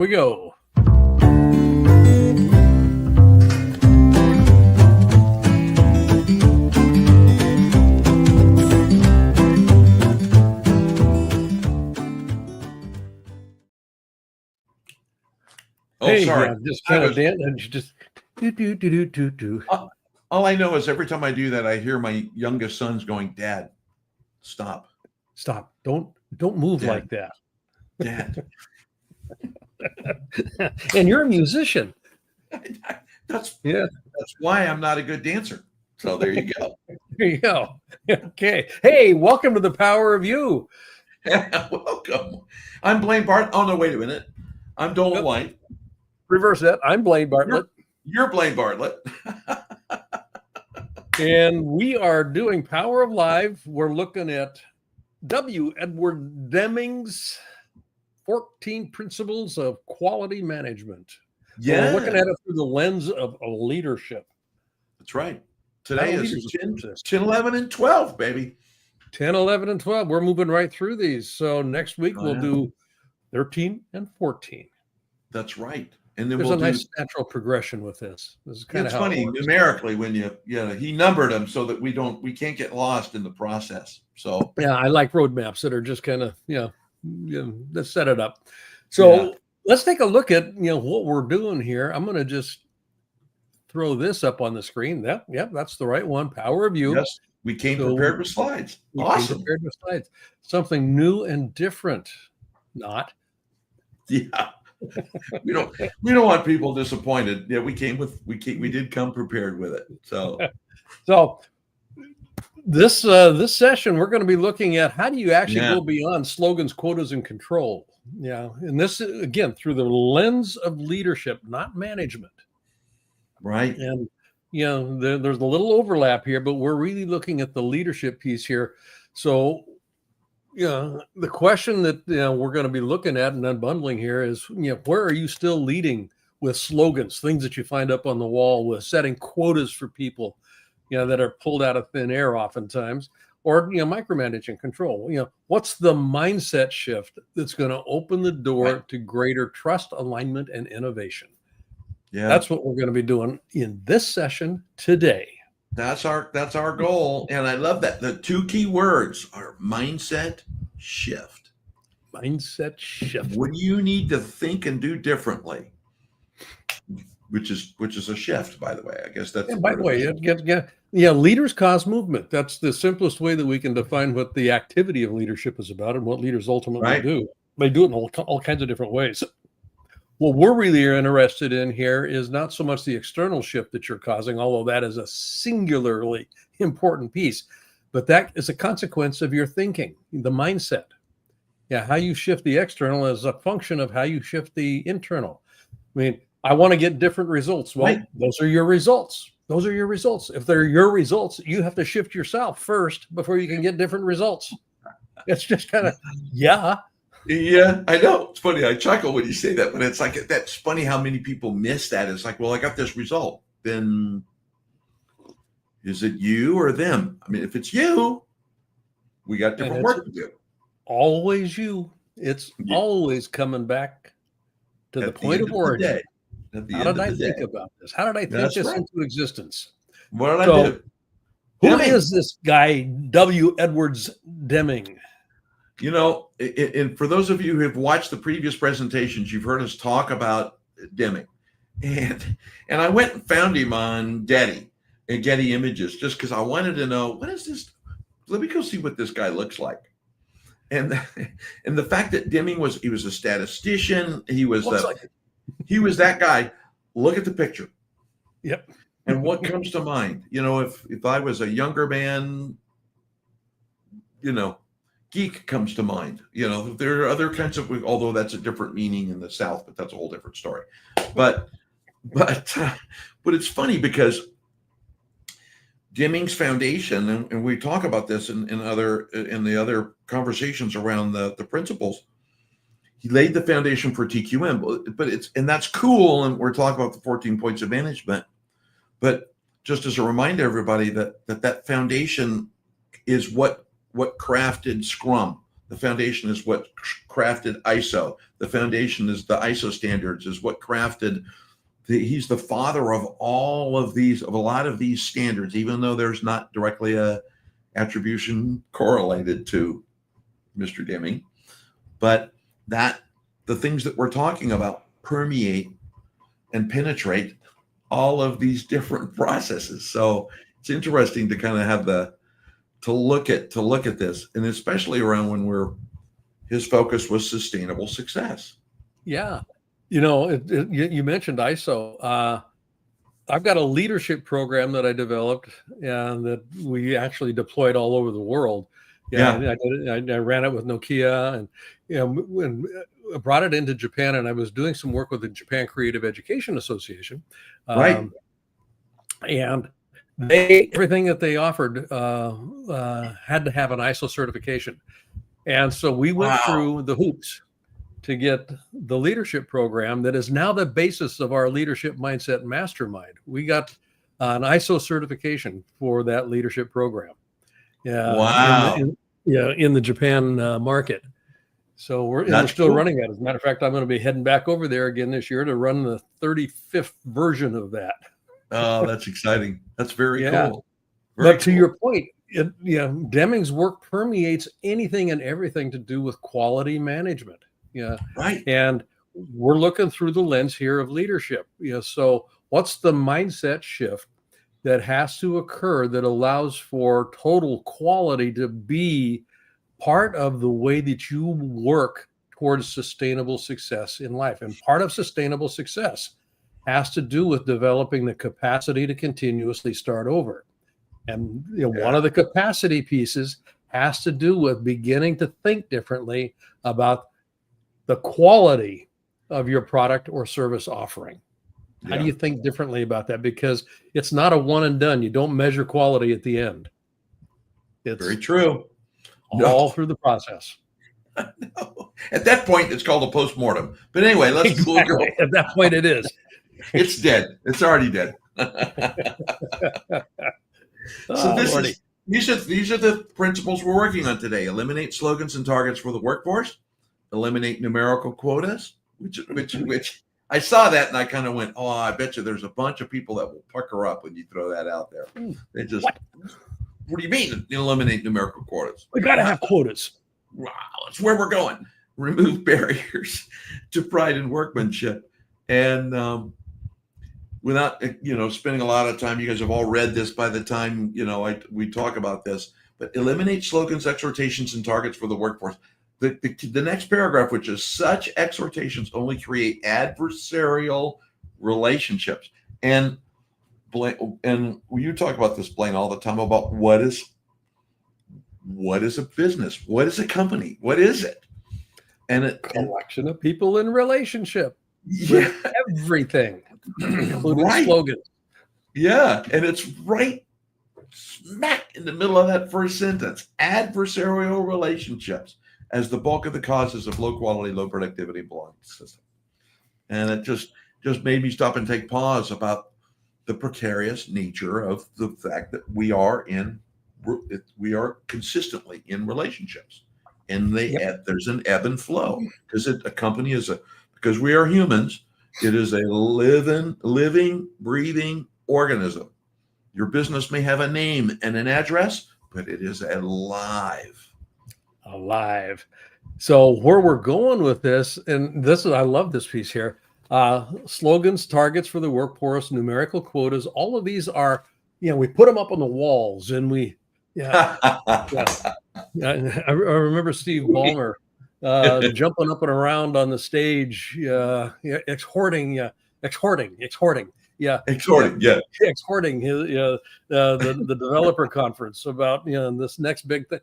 We go. Oh, Hey, sorry. yeah, just kind of dance and you just do. All I know is every time I do that, I hear my youngest son's going, "Dad, stop. Stop. Don't move Dad. like that. Dad." And you're a musician. That's Yeah. why I'm not a good dancer. So there you go. There you go. Okay. Hey, welcome to the Power of You. Welcome. I'm Blaine Bartlett. Oh, no, wait a minute. I'm Doland White. Reverse that. I'm Blaine Bartlett. You're Blaine Bartlett. And we are doing Power of Live. We're looking at W. Edward Deming's 14 Principles of Quality Management. Yeah. We're looking at it through the lens of leadership. That's right. Today is 10, 10, 11, and 12, baby. 10, 11, and 12. We're moving right through these. So next week we'll do 13 and 14. That's right. And then there's a nice natural progression with this. This is kind of how funny numerically when he numbered them so that we can't get lost in the process. So yeah, I like roadmaps that are just kind of let's set it up. So let's take a look at what we're doing here. I'm going to just throw this up on the screen. Yep, that's the right one. Power of You. Yes, we came prepared with slides. Awesome. Prepared with slides. Something new and different. Not. Yeah. we don't want people disappointed. Yeah, we did come prepared with it. So this session we're going to be looking at how do you actually go beyond slogans, quotas, and control. Yeah, and this again through the lens of leadership, not management. Right. And there's a little overlap here, but we're really looking at the leadership piece here. So the question that we're going to be looking at and unbundling here is, where are you still leading with slogans, things that you find up on the wall, with setting quotas for people, that are pulled out of thin air oftentimes, or micromanaging control. What's the mindset shift that's going to open the door to greater trust, alignment, and innovation? Yeah, that's what we're going to be doing in this session today. That's our goal. And I love that. The two key words are mindset shift. Mindset shift. What do you need to think and do differently? Which is a shift, by the way. I guess that's by the way, leaders cause movement. That's the simplest way that we can define what the activity of leadership is about and what leaders ultimately do. They do it in all kinds of different ways. What we're really interested in here is not so much the external shift that you're causing, although that is a singularly important piece, but that is a consequence of your thinking, the mindset. Yeah, how you shift the external is a function of how you shift the internal. I mean, I want to get different results. Well, those are your results. Those are your results. If they're your results, you have to shift yourself first before you can get different results. It's just kind of, Yeah, I know. It's funny. I chuckle when you say that, but it's like, that's funny how many people miss that. It's like, well, I got this result. Then is it you or them? I mean, if it's you, we got different work to do. Always you. It's always coming back to the point of origin. How did I think about this? How did I think this into existence? What did I do? Who is this guy, W. Edwards Deming? And for those of you who have watched the previous presentations, you've heard us talk about Deming. And I went and found him on Getty Images just because I wanted to know, what is this? Let me go see what this guy looks like. And the fact that Deming was a statistician, he was that guy. Look at the picture. Yep. And what comes to mind? If I was a younger man, geek comes to mind. There are other kinds of, although that's a different meaning in the South, but that's a whole different story. But it's funny because Deming's foundation, and we talk about this in the other conversations around the principles. He laid the foundation for TQM, but that's cool. And we're talking about the 14 points of management. But just as a reminder, everybody, that foundation is what crafted Scrum. The foundation is what crafted ISO. the foundation is the ISO standards, is what crafted. He's the father of all of these, of a lot of these standards, even though there's not directly a attribution correlated to Mr. Deming, but that the things that we're talking about permeate and penetrate all of these different processes. So it's interesting to kind of have to look at this, and especially around when his focus was sustainable success. Yeah. You mentioned ISO. I've got a leadership program that I developed and that we actually deployed all over the world. Yeah. I ran it with Nokia, and when I brought it into Japan, and I was doing some work with the Japan Creative Education Association. Right. And everything that they offered had to have an ISO certification. And so we went through the hoops to get the leadership program that is now the basis of our leadership mindset mastermind. We got an ISO certification for that leadership program. In the Japan market. So we're still running that. As a matter of fact, I'm going to be heading back over there again this year to run the 35th version of that. Oh, that's exciting. That's very cool. But to your point, Deming's work permeates anything and everything to do with quality management. Yeah. Right. And we're looking through the lens here of leadership. So what's the mindset shift that has to occur that allows for total quality to be part of the way that you work towards sustainable success in life? And part of sustainable success has to do with developing the capacity to continuously start over. And one of the capacity pieces has to do with beginning to think differently about the quality of your product or service offering. How do you think differently about that? Because it's not a one and done. You don't measure quality at the end. It's very true. All through the process. No. At that point, it's called a postmortem. But anyway, let's exactly. At that point, it is. It's dead. It's already dead. So these are the principles we're working on today. Eliminate slogans and targets for the workforce. Eliminate numerical quotas, which I saw that and I kind of went, oh, I bet you there's a bunch of people that will pucker up when you throw that out there. They just, what do you mean eliminate numerical quotas? We got to have quotas. Wow, that's where we're going. Remove barriers to pride and workmanship. And without, spending a lot of time, you guys have all read this by the time, we talk about this, but eliminate slogans, exhortations, and targets for the workforce. The next paragraph, which is such exhortations only create adversarial relationships. And you talk about this, Blaine, all the time about what is a business? What is a company? What is it? And a collection of people in relationship with everything, including slogans. Yeah, and it's right smack in the middle of that first sentence. Adversarial relationships as the bulk of the causes of low quality, low productivity belong to the system. And it just made me stop and take pause about the precarious nature of the fact that we are consistently in relationships, and there's an ebb and flow because a company because we are humans. It is a living, breathing organism. Your business may have a name and an address, but it is alive. So where we're going with this, and I love this piece here. Slogans, targets for the workforce, numerical quotas, all of these are, we put them up on the walls, and I remember Steve Ballmer jumping up and around on the stage, exhorting the developer conference about this next big thing.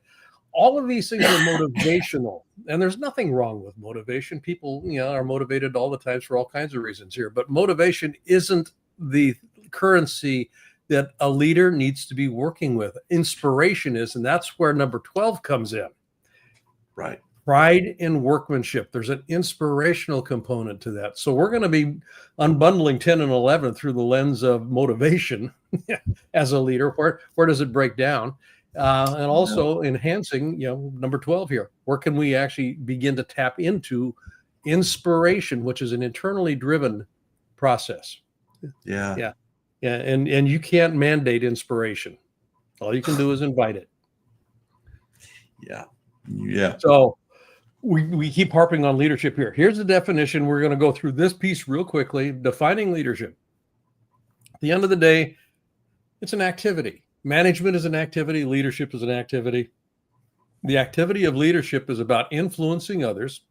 All of these things are motivational, and there's nothing wrong with motivation. People, are motivated all the time for all kinds of reasons here, but motivation isn't the currency that a leader needs to be working with. Inspiration is, and that's where number 12 comes in. Right. Pride in workmanship. There's an inspirational component to that. So we're going to be unbundling 10 and 11 through the lens of motivation as a leader. Where does it break down? And also enhancing, number 12 here. Where can we actually begin to tap into inspiration, which is an internally driven process. Yeah. And you can't mandate inspiration. All you can do is invite it. Yeah. So we keep harping on leadership here. Here's the definition. We're going to go through this piece real quickly. Defining leadership. At the end of the day, it's an activity. Management is an activity. Leadership is an activity. The activity of leadership is about influencing others.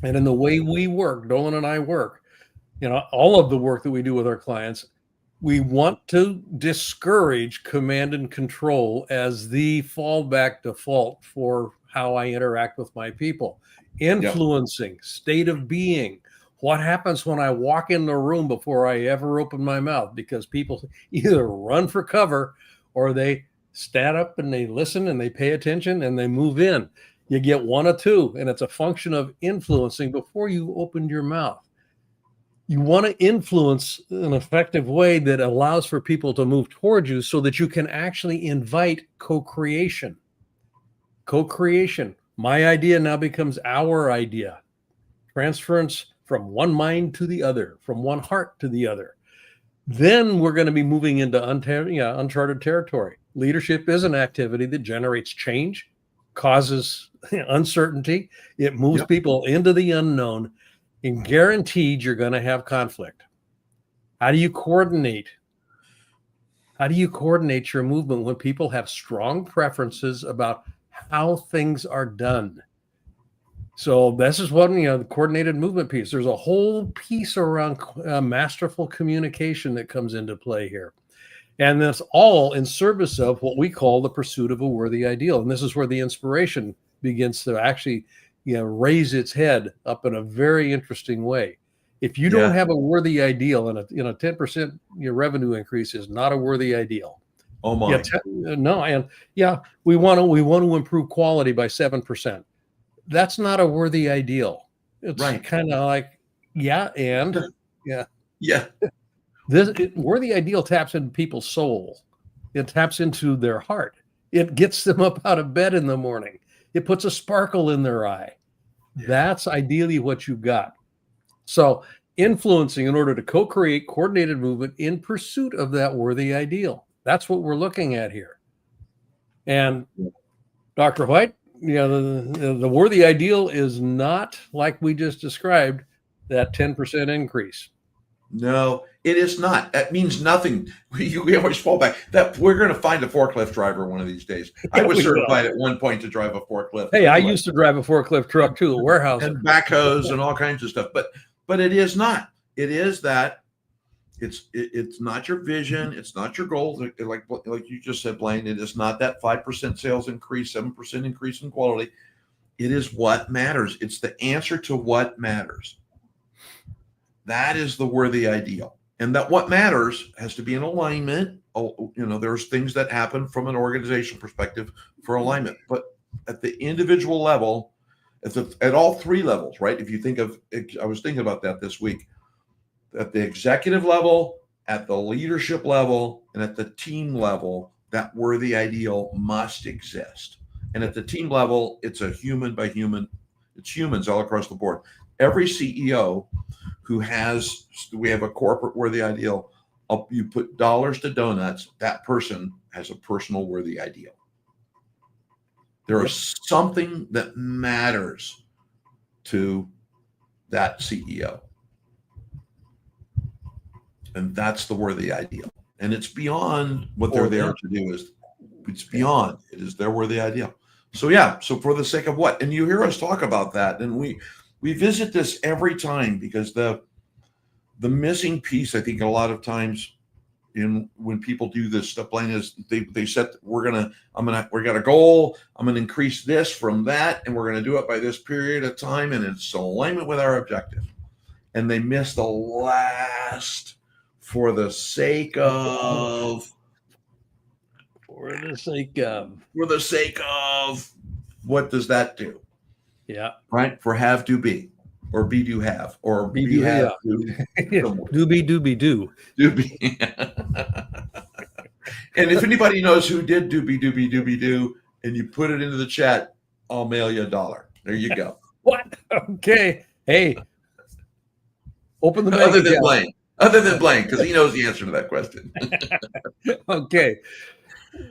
And in the way we work, Doland and I work, all of the work that we do with our clients, we want to discourage command and control as the fallback default for how I interact with my people. Influencing, state of being. What happens when I walk in the room before I ever open my mouth? Because people either run for cover or they stand up and they listen and they pay attention and they move in. You get one or two, and it's a function of influencing before you opened your mouth. You want to influence in an effective way that allows for people to move towards you so that you can actually invite co-creation. Co-creation. My idea now becomes our idea. Transference from one mind to the other, from one heart to the other. Then we're going to be moving into uncharted territory. Leadership is an activity that generates change, causes uncertainty. It moves people into the unknown, and guaranteed you're going to have conflict. How do you coordinate? How do you coordinate your movement when people have strong preferences about how things are done? So this is what, the coordinated movement piece. There's a whole piece around masterful communication that comes into play here. And that's all in service of what we call the pursuit of a worthy ideal. And this is where the inspiration begins to actually raise its head up in a very interesting way. If you don't have a worthy ideal, and a 10% revenue increase is not a worthy ideal. Oh my! We want to improve quality by 7%. That's not a worthy ideal. It's kind of like This worthy ideal taps into people's soul. It taps into their heart. It gets them up out of bed in the morning. It puts a sparkle in their eye. That's ideally what you've got. So influencing in order to co-create coordinated movement in pursuit of that worthy ideal. That's what we're looking at here. And Dr. White, the worthy ideal is not like we just described, that 10% increase. No, it is not. That means nothing. We always fall back. That we're going to find a forklift driver one of these days. I was certified at one point to drive a forklift. Hey, I used to drive a forklift truck too, a warehouse, and backhoes and all kinds of stuff. But it is not. It is that. It's not your vision. It's not your goal. Like you just said, Blaine. It is not that 5% sales increase, 7% increase in quality. It is what matters. It's the answer to what matters. That is the worthy ideal. And that what matters has to be in alignment. There's things that happen from an organization perspective for alignment. But at the individual level, at all three levels, right? If you think of, I was thinking about that this week, at the executive level, at the leadership level, and at the team level, that worthy ideal must exist. And at the team level, it's a human by human. It's humans all across the board. Every CEO we have a corporate worthy ideal. You put dollars to donuts, that person has a personal worthy ideal. There is something that matters to that CEO. And that's the worthy ideal. And it's beyond what they're there to do. It's beyond. It is their worthy ideal. So so for the sake of what? And you hear us talk about that, and we visit this every time, because the missing piece, I think, a lot of times when people do this stuff, Blaine, is they set we got a goal. I'm gonna increase this from that, and we're gonna do it by this period of time, and it's alignment with our objective. And they miss the last for the sake of. What does that do? Yeah. Right. For have do be, or be do have, or be have do. Do be do be do. Do be. And if anybody knows who did do be do, and you put it into the chat, I'll mail you $1. There you go. What? Okay. Hey, open the bank Other than account. Blaine. Other than Blaine, because he knows the answer to that question. Okay.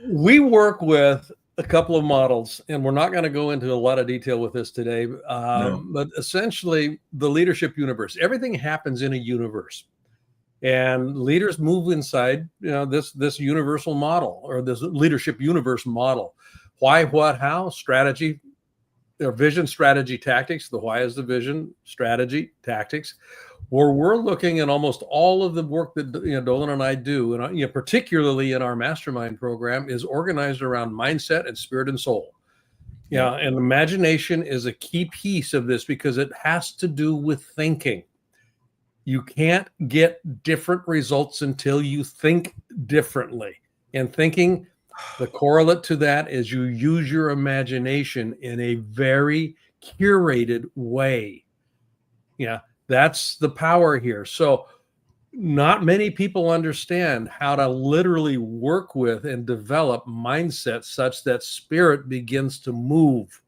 We work with a couple of models, and we're not going to go into a lot of detail with this today. No. But essentially, the leadership universe, everything happens in a universe, and leaders move inside, this universal model, or this leadership universe model. Why, what, how, strategy, their vision, strategy, tactics. The why is the vision, strategy, tactics. Where we're looking at almost all of the work that Doland and I do, and particularly in our mastermind program, is organized around mindset and spirit and soul. Yeah, and imagination is a key piece of this because it has to do with thinking. You can't get different results until you think differently. And thinking, the correlate to that is you use your imagination in a very curated way. Yeah. That's the power here. So not many people understand how to literally work with and develop mindsets such that spirit begins to move.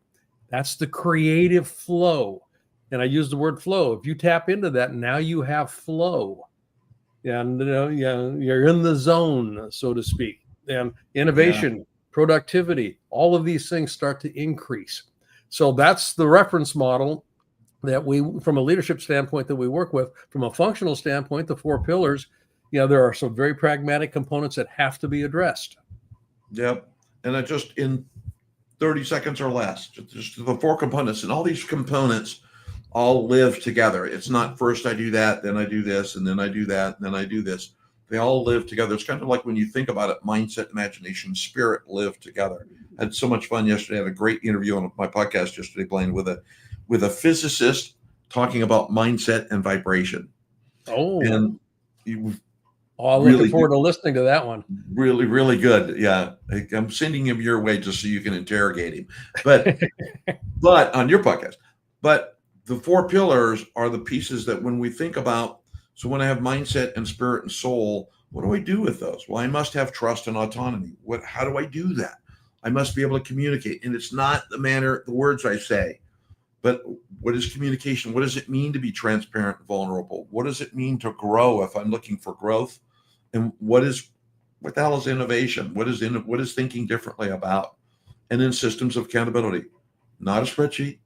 That's the creative flow. And I use the word flow. If you tap into that, now you have flow. And you're in the zone, so to speak. And innovation, productivity, all of these things start to increase. So that's the reference model that we, from a leadership standpoint, that we work with. From a functional standpoint, the 4 pillars, there are some very pragmatic components that have to be addressed. Yep. And I just, in 30 seconds or less, just the 4 components, and all these components all live together. It's not first I do that, then I do this, and then I do that, and then I do this. They all live together. It's kind of like when you think about it, mindset, imagination, spirit live together. I had so much fun yesterday. I had a great interview on my podcast yesterday, Blaine, with a physicist talking about mindset and vibration. Oh, and looking forward to listening to that one. Really, really good. Yeah, I'm sending him your way just so you can interrogate him. But but on your podcast. But the 4 pillars are the pieces that when we think about. So when I have mindset and spirit and soul, what do I do with those? Well, I must have trust and autonomy. How do I do that? I must be able to communicate, and it's not the words I say. But what is communication? What does it mean to be transparent and vulnerable? What does it mean to grow if I'm looking for growth? And what the hell is innovation? What is thinking differently about? And then systems of accountability. Not a spreadsheet,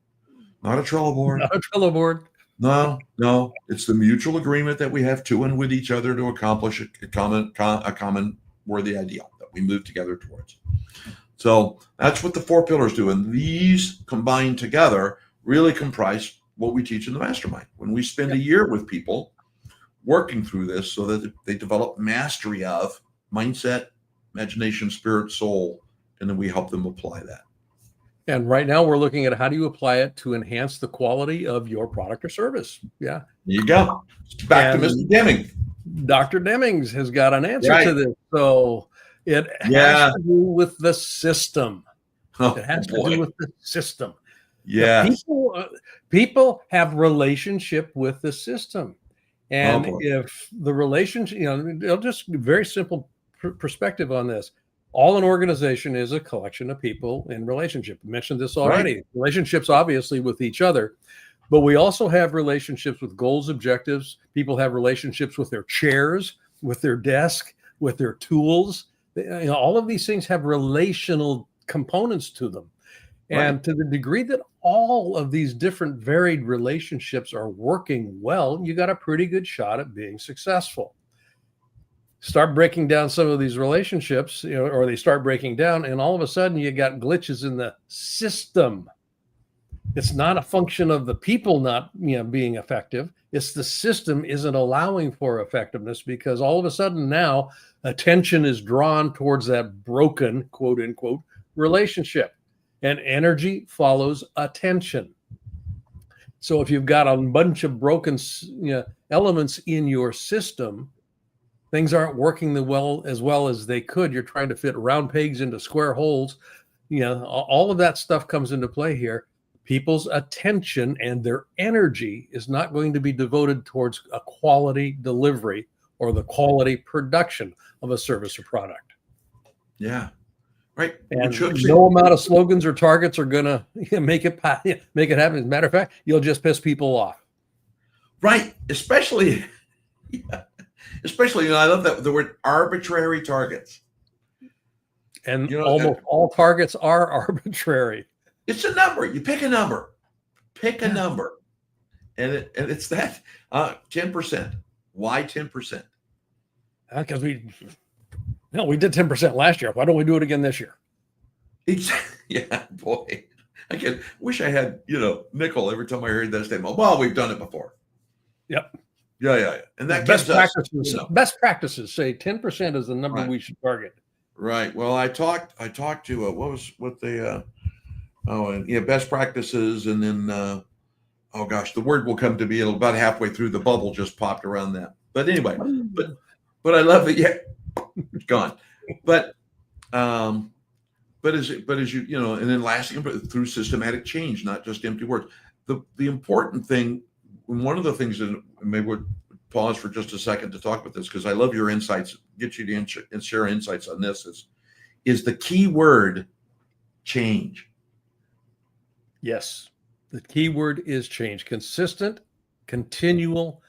not a Trello board. Not a Trello board. No. It's the mutual agreement that we have to and with each other to accomplish a common worthy ideal that we move together towards. So that's what the 4 pillars do. And these combined together really comprise what we teach in the mastermind. When we spend a year with people working through this so that they develop mastery of mindset, imagination, spirit, soul, and then we help them apply that. And right now we're looking at how do you apply it to enhance the quality of your product or service. Yeah. There you go. Back to Mr. Deming. Dr. Demings has got an answer to this. So it has to do with the system. It has to do with the system. Yeah. People have relationship with the system. And if the relationship, they'll just very simple perspective on this. All an organization is a collection of people in relationship. I mentioned this already. Right. Relationships, obviously, with each other, but we also have relationships with goals, objectives. People have relationships with their chairs, with their desk, with their tools. All of these things have relational components to them. Right. And to the degree that all of these different varied relationships are working well, you got a pretty good shot at being successful. Start breaking down some of these relationships, or they start breaking down, and all of a sudden you got glitches in the system. It's not a function of the people not being effective. It's the system isn't allowing for effectiveness because all of a sudden now attention is drawn towards that broken, quote unquote, relationship, and energy follows attention. So if you've got a bunch of broken elements in your system, things aren't working as well as they could. You're trying to fit round pegs into square holes. All of that stuff comes into play here. People's attention and their energy is not going to be devoted towards a quality delivery or the quality production of a service or product. Yeah. Right. And no amount of slogans or targets are going to make it happen. As a matter of fact, you'll just piss people off. Right. Especially, yeah, especially, I love that the word arbitrary targets. And almost all targets are arbitrary. It's a number. You pick a number. Pick a number. And it's that 10%. Why 10%? Because we did 10% last year. Why don't we do it again this year? Exactly. Yeah, boy. I wish I had, nickel every time I heard that statement. Well, we've done it before. Yep. Yeah. And that best gives practices. Best practices say 10% is the number we should target. Right. Well, I talked to best practices, and then the word will come to me about halfway through. The bubble just popped around that. But anyway, but I love it. Yeah, it's gone. But as you and then lasting through systematic change, not just empty words. The important thing, one of the things that maybe we'll pause for just a second to talk about this, because I love your insights, get you to share insights on this, is the key word change. Yes. The key word is change. Consistent, continual,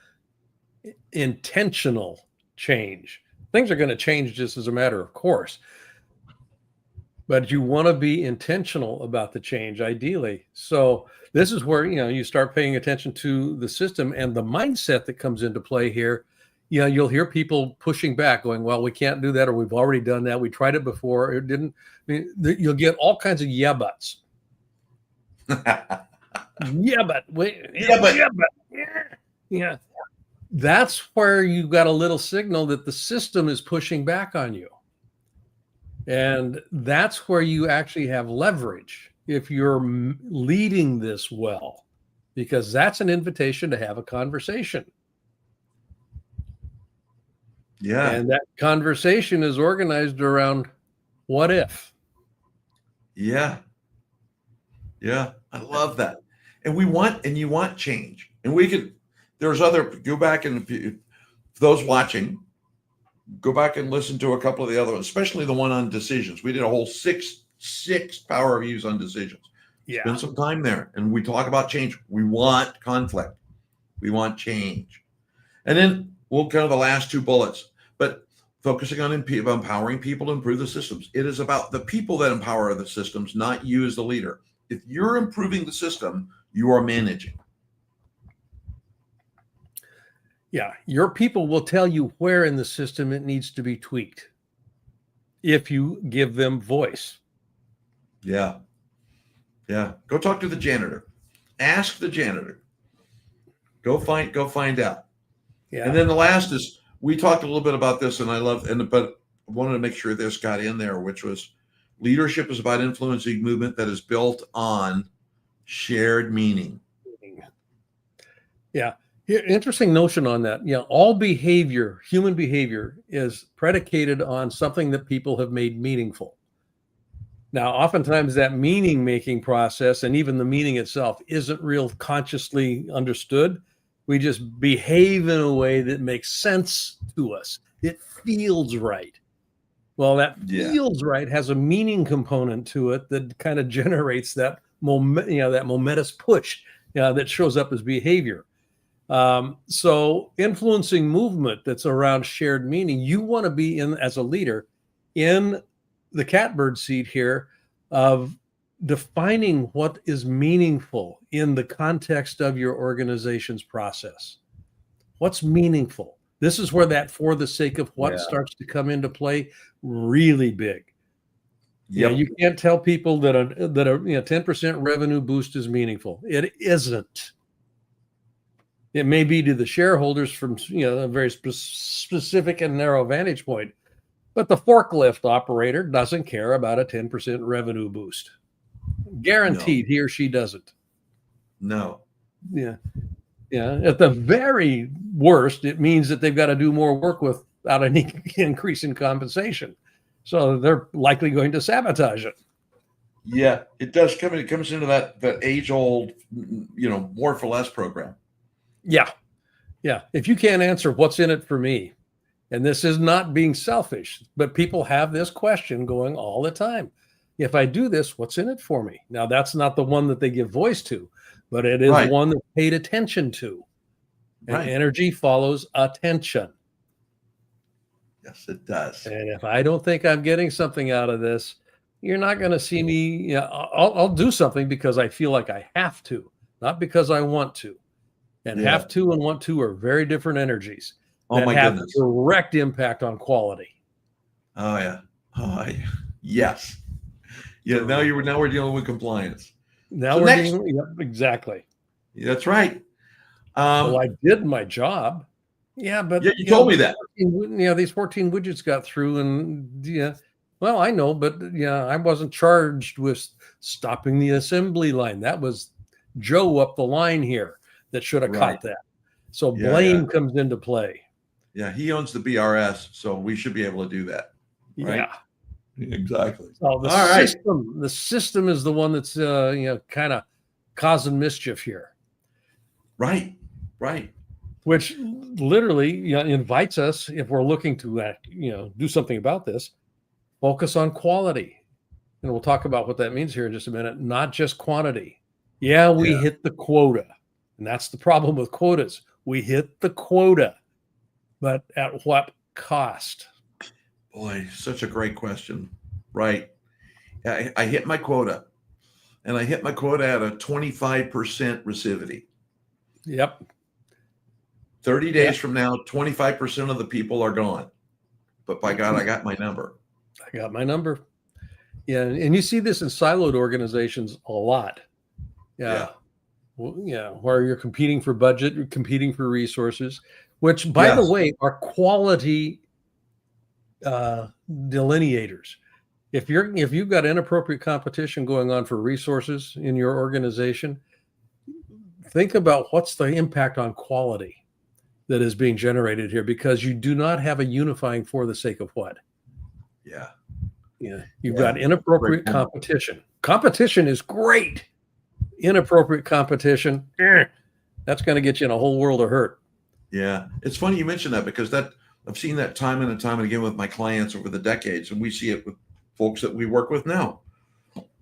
intentional change. Things are going to change just as a matter of course. But you want to be intentional about the change, ideally. So this is where, you start paying attention to the system and the mindset that comes into play here. You'll hear people pushing back, going, well, we can't do that, or we've already done that. We tried it before. It didn't. You'll get all kinds of yeah buts. Yeah. That's where you got a little signal that the system is pushing back on you. And that's where you actually have leverage if you're leading this well, because that's an invitation to have a conversation. Yeah. And that conversation is organized around what if. Yeah. Yeah. I love that. And you want change. And go back and those watching, go back and listen to a couple of the other ones, especially the one on decisions. We did a whole six power reviews on decisions. Yeah. Spend some time there. And we talk about change. We want conflict. We want change. And then we'll go to the last two bullets, but focusing on empowering people to improve the systems. It is about the people that empower the systems, not you as the leader. If you're improving the system, you are managing. Yeah, your people will tell you where in the system it needs to be tweaked if you give them voice. Yeah. Yeah. Go talk to the janitor. Ask the janitor. Go find out. Yeah. And then the last is, we talked a little bit about this, and but I wanted to make sure this got in there, which was leadership is about influencing movement that is built on shared meaning. Yeah. Interesting notion on that. All behavior, human behavior, is predicated on something that people have made meaningful. Now, oftentimes that meaning-making process and even the meaning itself isn't real consciously understood. We just behave in a way that makes sense to us. It feels right. Well, that feels right has a meaning component to it that kind of generates that that momentous push that shows up as behavior. So influencing movement that's around shared meaning, you want to be as a leader in the catbird seat here of defining what is meaningful in the context of your organization's process. What's meaningful? This is where that for the sake of what starts to come into play really big. Yeah, you can't tell people that a 10% revenue boost is meaningful. It isn't. It may be to the shareholders from a very specific and narrow vantage point, but the forklift operator doesn't care about a 10% revenue boost. Guaranteed, he or she doesn't. No. Yeah. At the very worst, it means that they've got to do more work without any increase in compensation. So they're likely going to sabotage it. Yeah, it does come. It comes into that age-old, more for less program. Yeah. If you can't answer what's in it for me, and this is not being selfish, but people have this question going all the time. If I do this, what's in it for me? Now, that's not the one that they give voice to, but it is one that's paid attention to. And energy follows attention. Yes, it does. And if I don't think I'm getting something out of this, you're not going to see me. I'll do something because I feel like I have to, not because I want to. And have to and want to are very different energies that have direct impact on quality. Oh yeah. Oh yeah. Yes. Yeah. Now we're dealing with compliance. Exactly. That's right. Well, I did my job. Yeah, but you told me that. These 14 widgets got through, and well, I know, but I wasn't charged with stopping the assembly line. That was Joe up the line here that should have caught that. So blame comes into play. Yeah, he owns the BRS, so we should be able to do that. Right? Yeah, exactly. So the system is the one that's kind of causing mischief here. Right. Which literally invites us, if we're looking to do something about this, focus on quality. And we'll talk about what that means here in just a minute, not just quantity. Yeah, we hit the quota. And that's the problem with quotas. We hit the quota, but at what cost? Boy, such a great question. Right. I hit my quota, and I hit my quota at a 25% recidivity. Yep. 30 days from now, 25% of the people are gone. But by God, I got my number. Yeah. And you see this in siloed organizations a lot. Yeah. Where you're competing for budget, you're competing for resources, which, by the way, are quality delineators. If you've got inappropriate competition going on for resources in your organization, think about what's the impact on quality that is being generated here, because you do not have a unifying for the sake of what? You've got inappropriate competition. Competition is great. Inappropriate competition, that's going to get you in a whole world of hurt. Yeah. It's funny you mentioned that, because I've seen that time and time and again with my clients over the decades, and we see it with folks that we work with now,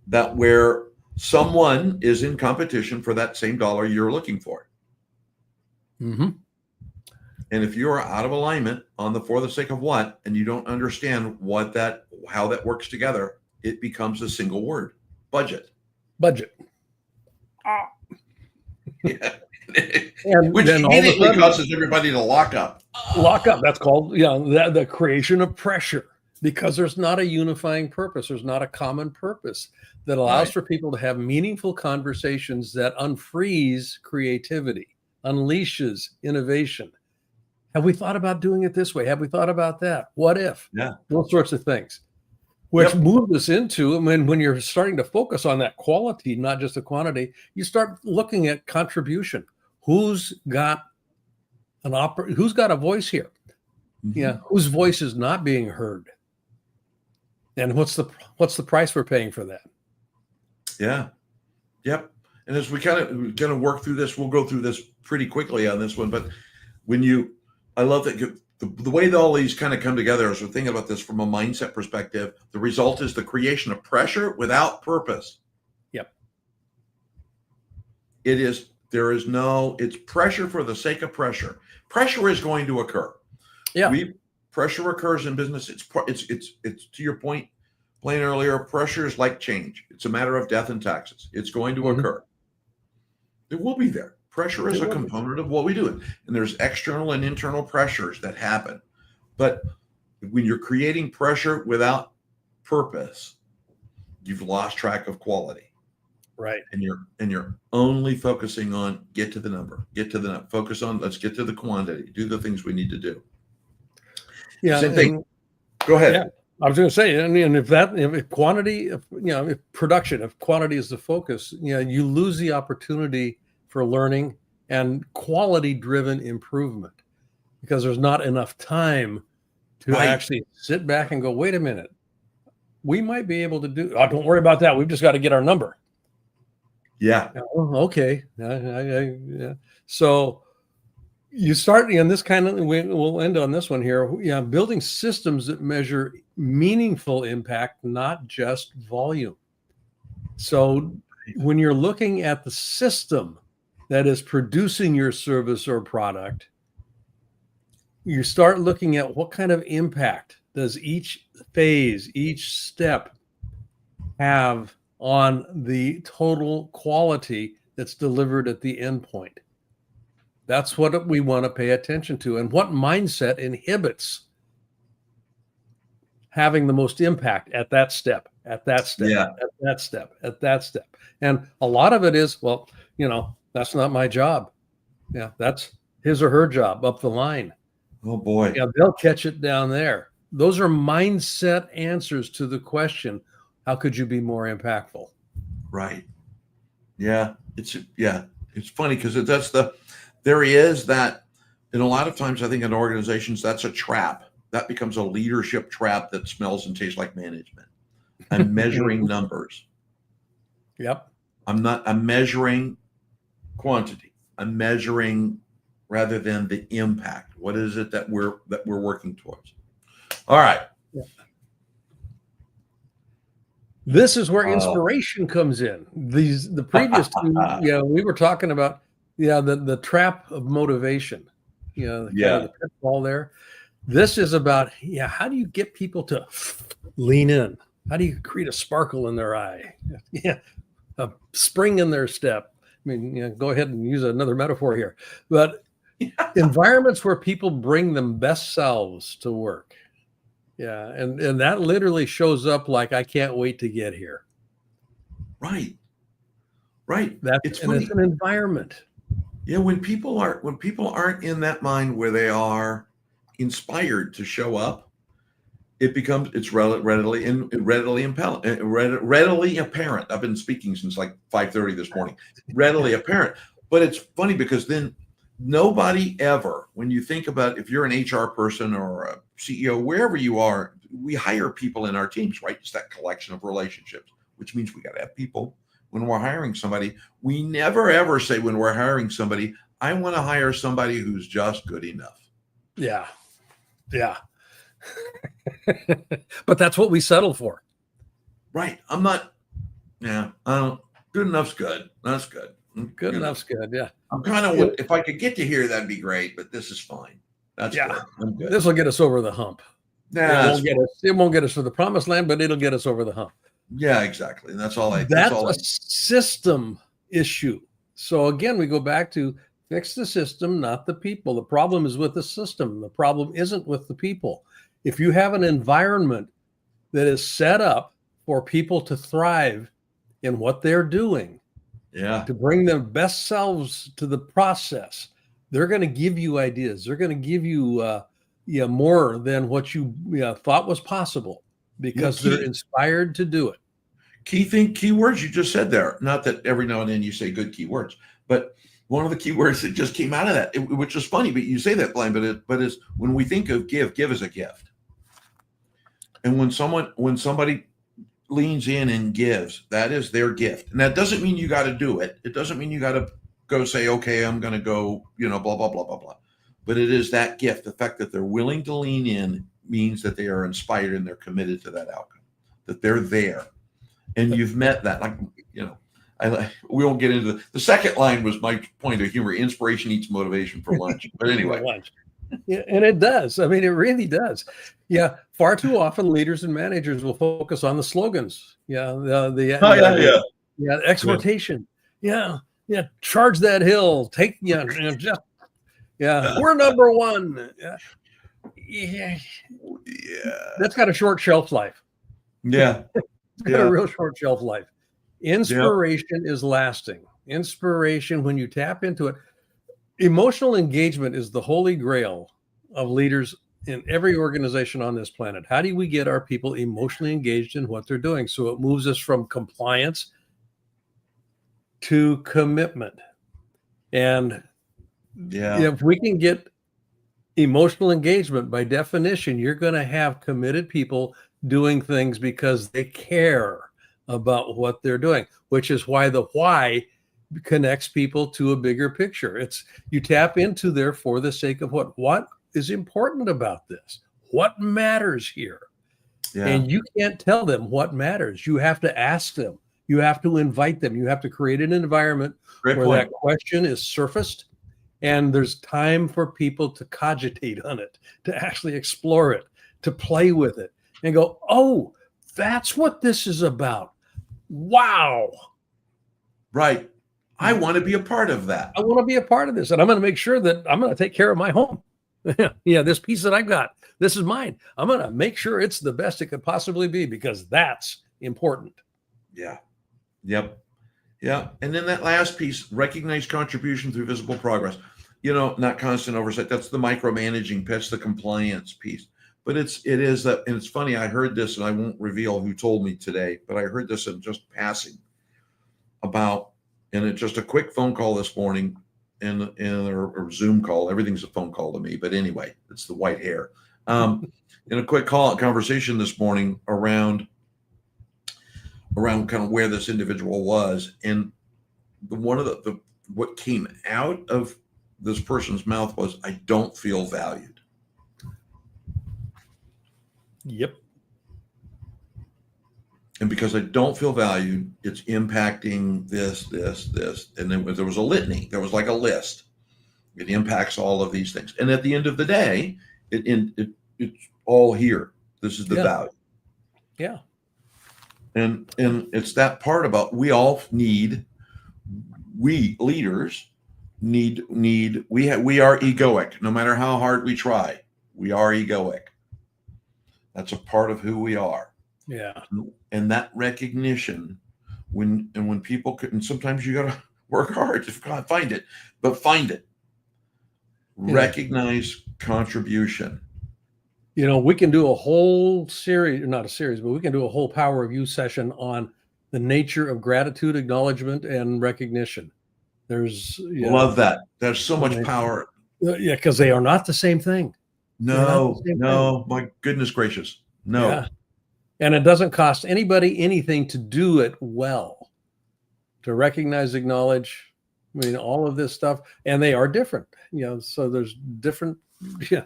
that where someone is in competition for that same dollar you're looking for. Mm-hmm. And if you are out of alignment on the for the sake of what, and you don't understand how that works together, it becomes a single word: budget. And which immediately causes everybody to lock up. That's called the creation of pressure, because there's not a unifying purpose. There's not a common purpose that allows for people to have meaningful conversations that unfreeze creativity, unleashes innovation. Have we thought about doing it this way? Have we thought about that? What if? Those sorts of things, which move us into, when you're starting to focus on that quality, not just the quantity, you start looking at contribution. Who's got a voice here? Mm-hmm. Whose voice is not being heard? And what's the price we're paying for that? Yeah. Yep. And as we kind of work through this, we'll go through this pretty quickly on this one. But I love that the way that all these kind of come together, as we're thinking about this from a mindset perspective, the result is the creation of pressure without purpose. Yep. It's pressure for the sake of pressure. Pressure is going to occur. Yeah. Pressure occurs in business. It's to your point, plain earlier, pressure is like change. It's a matter of death and taxes. It's going to occur. It will be there. Pressure is a component of what we do. And there's external and internal pressures that happen. But when you're creating pressure without purpose, you've lost track of quality. Right. And you're only focusing on get to the number, focus on, let's get to the quantity, do the things we need to do. Yeah. Same thing. Go ahead. Yeah. I was going to say, if quantity, if production, if quality is the focus, you lose the opportunity for learning and quality-driven improvement, because there's not enough time to actually sit back and go, wait a minute, we might be able to do. Oh, don't worry about that. We've just got to get our number. Yeah. Okay. Yeah. So you start, and this we'll end on this one here. Yeah, building systems that measure meaningful impact, not just volume. So when you're looking at the system that is producing your service or product, you start looking at what kind of impact does each phase, each step have on the total quality that's delivered at the end point. That's what we want to pay attention to, and what mindset inhibits having the most impact at that step, at that step, Yeah. at that step, at that step. And a lot of it is, well, that's not my job. Yeah, that's his or her job up the line. Oh boy. Yeah, they'll catch it down there. Those are mindset answers to the question, how could you be more impactful? Right. Yeah. It's funny because there is that, and a lot of times I think in organizations, that's a trap. That becomes a leadership trap that smells and tastes like management. I'm measuring numbers. Yep. I'm measuring quantity. I'm measuring rather than the impact. What is it that we're working towards? All right. Yeah. This is where inspiration comes in. The previous two, we were talking about, the trap of motivation, kind of the pitfall there. This is about, how do you get people to lean in? How do you create a sparkle in their eye? A spring in their step. I mean, go ahead and use another metaphor here, but environments where people bring them best selves to work. Yeah, and that literally shows up like, I can't wait to get here. Right. It's an environment. Yeah, when people aren't in that mind where they are inspired to show up, it's readily apparent. I've been speaking since like 5:30 this morning. Readily apparent. But it's funny because then nobody ever, when you think about, if you're an HR person or a CEO, wherever you are, we hire people in our teams, right? It's that collection of relationships, which means we got to have people. When we're hiring somebody, we never ever say when we're hiring somebody, I want to hire somebody who's just good enough. Yeah. But that's what we settle for. Right. Good enough's good. That's good. Good enough's good. Yeah. I'm kind of, if I could get to here, that'd be great, but this is fine. That's good. I'm good. This will get us over the hump. It won't get us to the promised land, but it'll get us over the hump. Yeah, exactly. And that's a system issue. So again, we go back to fix the system, not the people. The problem is with the system. The problem isn't with the people. If you have an environment that is set up for people to thrive in what they're doing, to bring their best selves to the process, they're going to give you ideas. They're going to give you more than what you thought was possible, because they're inspired to do it. Key words you just said there. Not that every now and then you say good key words, but one of the key words that just came out of that, which is funny, but you say that, Blaine, but it's when we think of give is a gift. And when somebody leans in and gives, that is their gift. And that doesn't mean you got to do it. It doesn't mean you got to go say, okay, I'm going to go, blah, blah, blah, blah, blah. But it is that gift. The fact that they're willing to lean in means that they are inspired and they're committed to that outcome, that they're there. And you've met that, we won't get into the second line was my point of humor. Inspiration eats motivation for lunch. But anyway. Yeah, and it does. I mean, it really does. Yeah. Far too often leaders and managers will focus on the slogans. The exhortation. Yeah. Charge that hill. We're number one. Yeah. That's got a short shelf life. Yeah. It's got a real short shelf life. Inspiration is lasting. Inspiration, when you tap into it, emotional engagement is the holy grail of leaders in every organization on this planet. How do we get our people emotionally engaged in what they're doing? So it moves us from compliance to commitment. And if we can get emotional engagement, by definition, you're going to have committed people doing things because they care about what they're doing, which is why the why connects people to a bigger picture. It's you tap into there for the sake of what is important about this, what matters here. And you can't tell them what matters. You have to ask them, You have to invite them. You have to create an environment where that question is surfaced, and there's time for people to cogitate on it, to actually explore it, to play with it, and go, oh, that's what this is about. Wow. Right. I want to be a part of that. I want to be a part of this, and I'm going to make sure that I'm going to take care of my home. This piece that I've got, this is mine. I'm going to make sure it's the best it could possibly be, because that's important. Yeah. Yep. Yeah. And then that last piece, recognize contribution through visible progress. Not constant oversight. That's the micromanaging pitch, the compliance piece. But it is that, and it's funny, I heard this, and I won't reveal who told me today, but I heard this in just passing about, and it's just a quick phone call this morning, in a Zoom call. Everything's a phone call to me, but anyway, it's the white hair. In a quick conversation this morning around kind of where this individual was, and one of the what came out of this person's mouth was, I don't feel valued. Yep. And because I don't feel valued, it's impacting this. And then there was a litany. There was like a list. It impacts all of these things. And at the end of the day, it's all here. This is the value. Yeah. And it's that part about we leaders need, we are egoic. No matter how hard we try, we are egoic. That's a part of who we are. Yeah. And that recognition, when people could, and sometimes you got to work hard to find it, but find it. Yeah. Recognize contribution. We can do a whole series, not a series, but we can do a whole Power of You session on the nature of gratitude, acknowledgement, and recognition. Love that. There's so much power. Yeah, because they are not the same thing. No, my goodness gracious. No. Yeah. And it doesn't cost anybody anything to do it well, to recognize, acknowledge, all of this stuff. And they are different, so there's different. Yeah.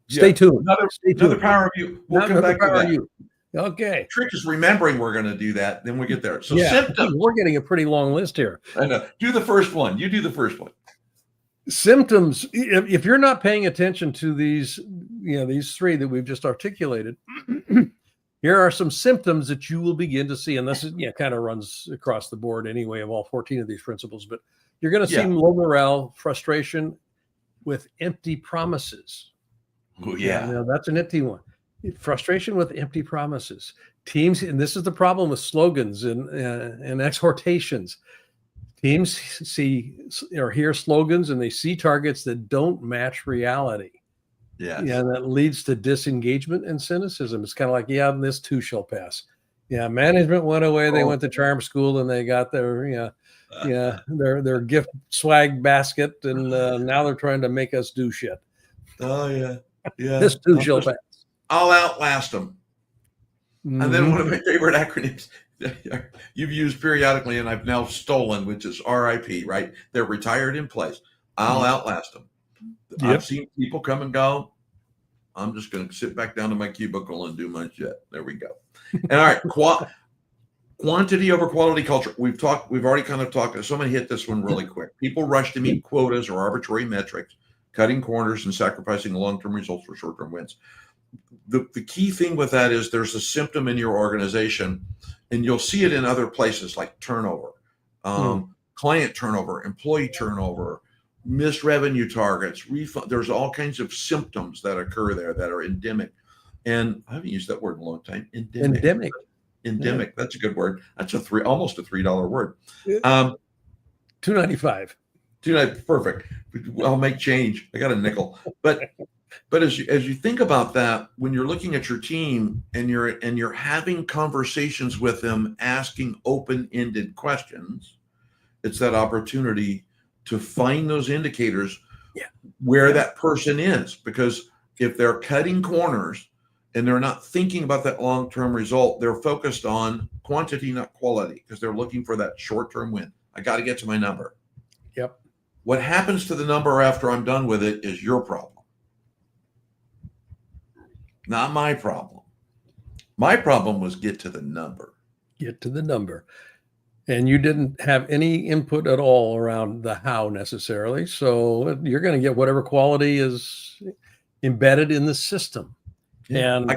Stay tuned. Another Power of You. We'll come back to that. Okay. The trick is remembering we're going to do that. Then we get there. So symptoms. We're getting a pretty long list here. I know. Do the first one. You do the first one. Symptoms. If you're not paying attention to these, these three that we've just articulated, here are some symptoms that you will begin to see. And this is, kind of runs across the board anyway of all 14 of these principles. But you're going to see low morale, frustration with empty promises. Oh, yeah. That's an empty one. Frustration with empty promises. Teams, and this is the problem with slogans and exhortations. Teams see or hear slogans and they see targets that don't match reality. Yeah. Yeah, that leads to disengagement and cynicism. It's kind of like, this too shall pass. Yeah, management went away. They went to charm school and they got their their gift swag basket, and now they're trying to make us do shit. Oh yeah. Yeah. This too shall pass. I'll outlast them. Mm-hmm. And then one of my favorite acronyms you've used periodically, and I've now stolen, which is RIP, right? They're retired in place. I'll outlast them. Yep. I've seen people come and go. I'm just going to sit back down to my cubicle and do my shit. There we go. And all right, quantity over quality culture. We've already kind of talked. So I'm going to hit this one really quick. People rush to meet quotas or arbitrary metrics, cutting corners and sacrificing long-term results for short-term wins. The key thing with that is there's a symptom in your organization, and you'll see it in other places like turnover, client turnover, employee turnover, missed revenue targets, refund. There's all kinds of symptoms that occur there that are endemic. And I haven't used that word in a long time. Endemic. Yeah. That's a good word. That's almost a $3 word. $2.95. Perfect. I'll make change. I got a nickel. But as you think about that, when you're looking at your team and you're having conversations with them, asking open-ended questions, it's that opportunity to find those indicators where that person is. Because if they're cutting corners and they're not thinking about that long-term result, they're focused on quantity, not quality, because they're looking for that short-term win. I got to get to my number. Yep. What happens to the number after I'm done with it is your problem. Not my problem. My problem was get to the number. Get to the number. And you didn't have any input at all around the how necessarily. So you're going to get whatever quality is embedded in the system. Yeah. And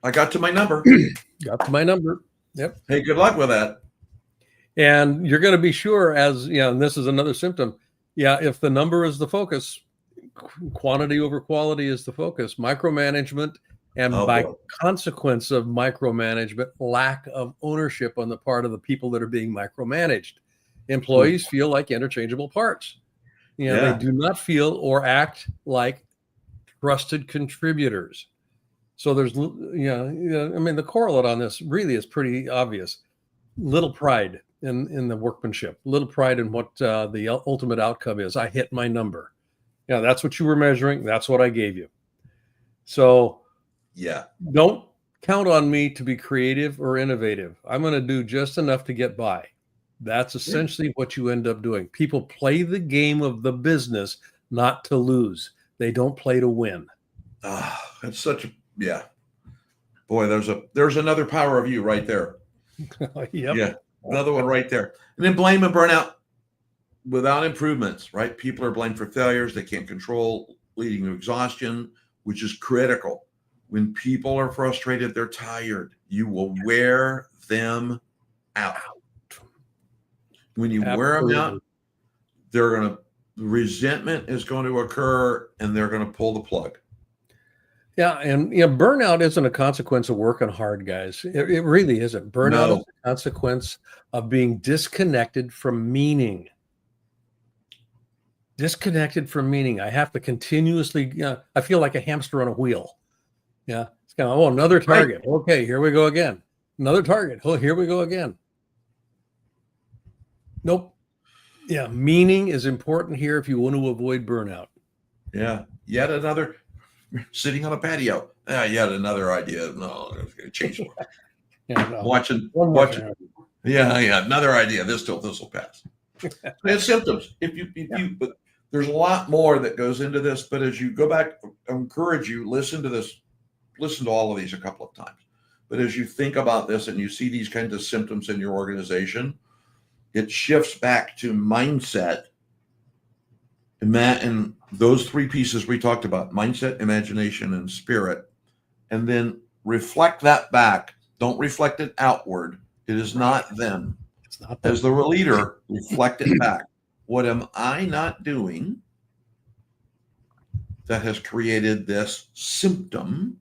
I got to my number. Got to my number. Yep. Hey, good luck with that. And you're going to be sure, as and this is another symptom. Yeah, if the number is the focus, quantity over quality is the focus. Micromanagement, and by consequence of micromanagement, lack of ownership on the part of the people that are being micromanaged. Employees feel like interchangeable parts. They do not feel or act like trusted contributors. So there's, I mean, the correlate on this really is pretty obvious. Little pride in the workmanship, little pride in what the ultimate outcome is. I hit my number. Yeah, that's what you were measuring. That's what I gave you. So don't count on me to be creative or innovative. I'm going to do just enough to get by. That's essentially what you end up doing. People play the game of the business not to lose. They don't play to win. That's such a, boy, there's another power of you right there. Yep. Yeah. Another one right there. And then blame and burnout without improvements, right? People are blamed for failures they can't control, leading to exhaustion, which is critical. When people are frustrated, they're tired. You will wear them out. When you wear them out, resentment is going to occur and they're going to pull the plug. Yeah, and burnout isn't a consequence of working hard, guys. It really isn't. Burnout is a consequence of being disconnected from meaning. Disconnected from meaning. I have to continuously, I feel like a hamster on a wheel. Yeah, it's kind of, another target. Right. Okay, here we go again. Another target. Oh, here we go again. Nope. Yeah, meaning is important here if you want to avoid burnout. Yeah, yet another. Sitting on a patio. Yet another idea. No, I'm going to change it. Watching. Another idea. This will pass. It's symptoms. But there's a lot more that goes into this. But as you go back, I encourage you, listen to all of these a couple of times. But as you think about this and you see these kinds of symptoms in your organization, it shifts back to mindset. And those three pieces we talked about, mindset, imagination, and spirit, and then reflect that back. Don't reflect it outward. It is not them. It's not them. As the leader, reflect it back. What am I not doing that has created this symptom?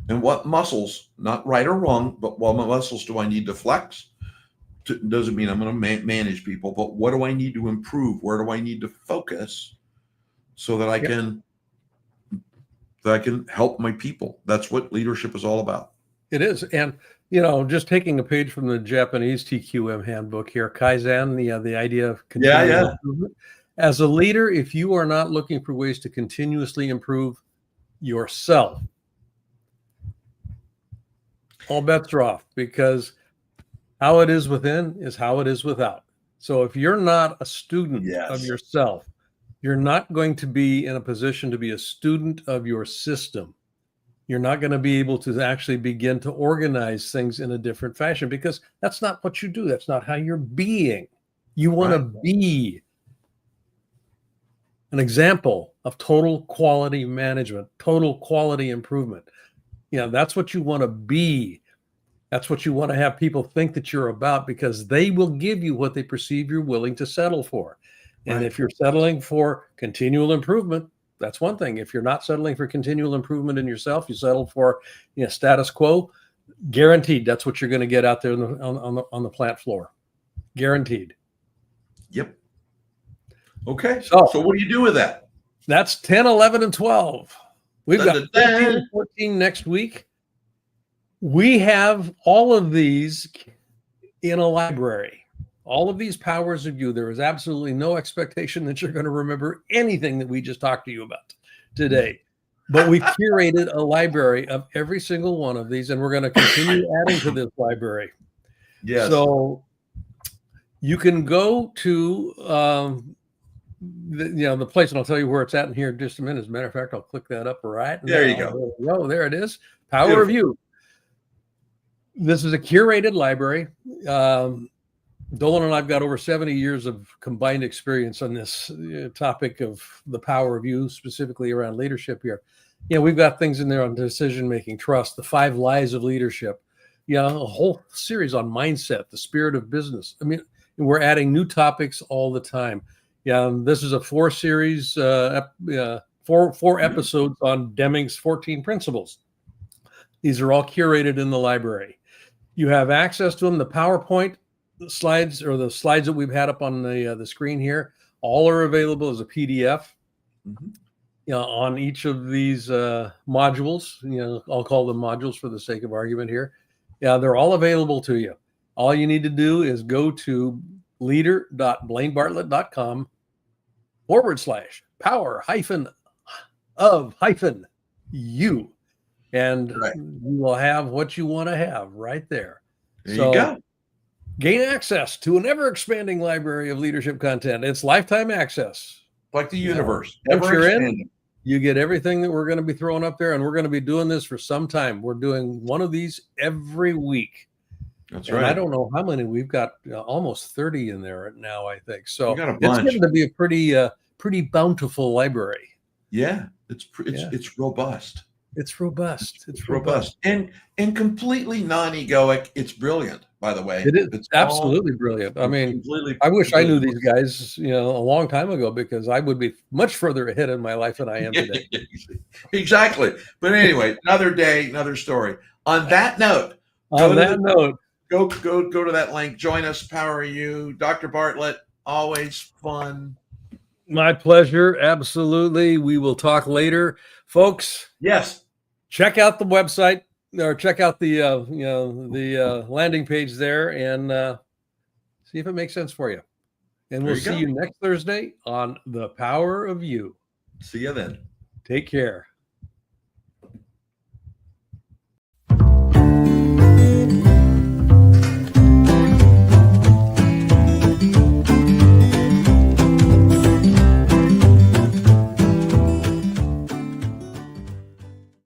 And what muscles, not right or wrong, but what muscles do I need to flex? Doesn't mean I'm going to manage people, but what do I need to improve? Where do I need to focus so that I can help my people? That's what leadership is all about. It is. And, just taking a page from the Japanese TQM handbook here, Kaizen, the idea of continuous improvement. As a leader, if you are not looking for ways to continuously improve yourself, all bets are off, because how it is within is how it is without. So if you're not a student of yourself, you're not going to be in a position to be a student of your system. You're not going to be able to actually begin to organize things in a different fashion, because that's not what you do. That's not how you're being. You want to be an example of total quality management, total quality improvement. That's what you want to be. That's what you want to have people think that you're about, because they will give you what they perceive you're willing to settle for. And if you're settling for continual improvement, that's one thing. If you're not settling for continual improvement in yourself, you settle for status quo, guaranteed that's what you're going to get out there on the plant floor. Guaranteed. Yep. Okay. So what do you do with that? That's 10, 11, and 12. We've got 13 and 14 next week. We have all of these in a library. All of these powers of you. There is absolutely no expectation that you're going to remember anything that we just talked to you about today. But we've curated a library of every single one of these, and we're going to continue adding to this library. Yes. So you can go to the place, and I'll tell you where it's at in here in just a minute. As a matter of fact, I'll click that up right now. There you go. There it is. Power of You. This is a curated library. Doland and I've got over 70 years of combined experience on this topic of the power of you, specifically around leadership here. We've got things in there on decision-making, trust, the 5 lies of leadership, a whole series on mindset, the spirit of business. I mean, we're adding new topics all the time. This is a 4 series, 4 episodes on Deming's 14 principles. These are all curated in the library. You have access to them. The PowerPoint slides, or the slides that we've had up on the screen here, all are available as a PDF. On each of these modules. I'll call them modules for the sake of argument here. They're all available to you. All you need to do is go to leader.blainebartlett.com/power-of-you. And you will have what you want to have right there. There you go. Gain access to an ever-expanding library of leadership content. It's lifetime access. Like the universe. Once you're in, you get everything that we're going to be throwing up there, and we're going to be doing this for some time. We're doing one of these every week. That's right. I don't know how many. We've got almost 30 in there now, I think. So got a bunch. It's going to be a pretty bountiful library. Yeah, it's robust. It's robust. It's robust and completely non-egoic. It's brilliant, by the way. It is. It's absolutely brilliant. I mean, I wish I knew these guys, a long time ago, because I would be much further ahead in my life than I am today. Exactly. But anyway, another day, another story. On that note, go to that link. Join us. Power You, Dr. Bartlett. Always fun. My pleasure. Absolutely. We will talk later, folks. Yes. Check out the website, or check out the landing page there, and see if it makes sense for you. And we'll see you next Thursday on The Power of You. See you then. Take care.